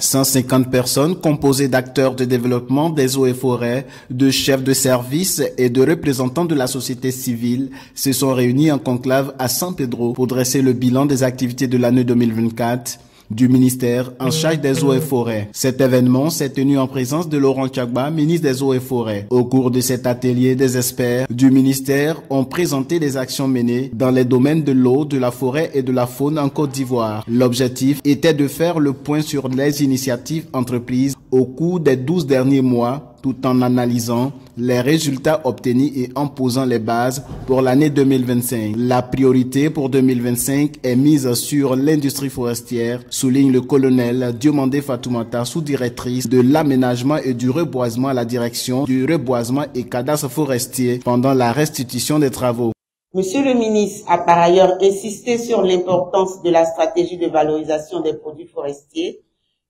150 personnes composées d'acteurs de développement des eaux et forêts, de chefs de service et de représentants de la société civile se sont réunis en conclave à San Pedro pour dresser le bilan des activités de l'année 2024 du ministère en charge des eaux et forêts. Cet événement s'est tenu en présence de Laurent Tchagba, ministre des eaux et forêts. Au cours de cet atelier, des experts du ministère ont présenté les actions menées dans les domaines de l'eau, de la forêt et de la faune en Côte d'Ivoire. L'objectif était de faire le point sur les initiatives entreprises au cours des 12 derniers mois, tout en analysant les résultats obtenus et en posant les bases pour l'année 2025. La priorité pour 2025 est mise sur l'industrie forestière, souligne le colonel Diomandé Fatoumata, sous-directrice de l'aménagement et du reboisement à la direction du reboisement et cadastre forestier pendant la restitution des travaux. Monsieur le ministre a par ailleurs insisté sur l'importance de la stratégie de valorisation des produits forestiers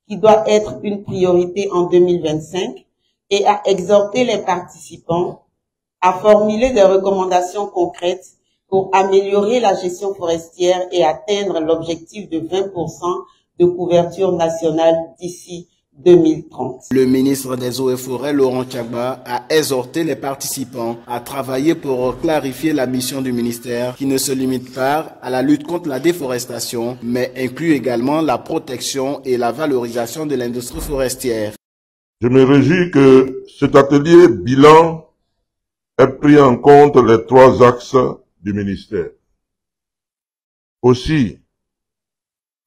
qui doit être une priorité en 2025 et a exhorté les participants à formuler des recommandations concrètes pour améliorer la gestion forestière et atteindre l'objectif de 20% de couverture nationale d'ici 2030. Le ministre des Eaux et Forêts, Laurent Tchagba, a exhorté les participants à travailler pour clarifier la mission du ministère qui ne se limite pas à la lutte contre la déforestation, mais inclut également la protection et la valorisation de l'industrie forestière. Je me réjouis que cet atelier bilan ait pris en compte les 3 axes du ministère. Aussi,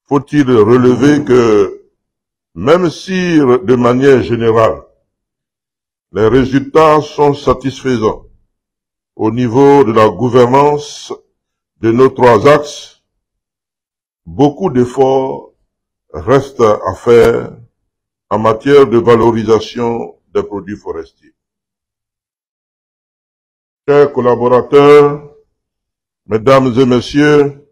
faut-il relever que même si, de manière générale, les résultats sont satisfaisants au niveau de la gouvernance de nos 3 axes, beaucoup d'efforts restent à faire en matière de valorisation des produits forestiers. Chers collaborateurs, mesdames et messieurs,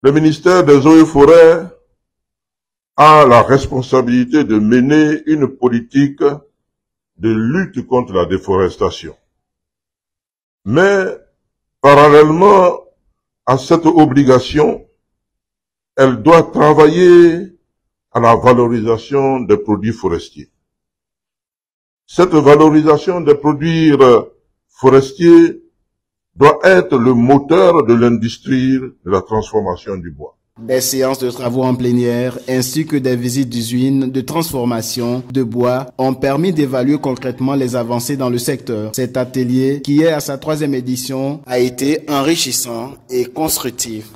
le ministère des Eaux et Forêts a la responsabilité de mener une politique de lutte contre la déforestation. Mais, parallèlement à cette obligation, elle doit travailler à la valorisation des produits forestiers. Cette valorisation des produits forestiers doit être le moteur de l'industrie de la transformation du bois. Des séances de travaux en plénière ainsi que des visites d'usines de transformation de bois ont permis d'évaluer concrètement les avancées dans le secteur. Cet atelier, qui est à sa 3e édition, a été enrichissant et constructif.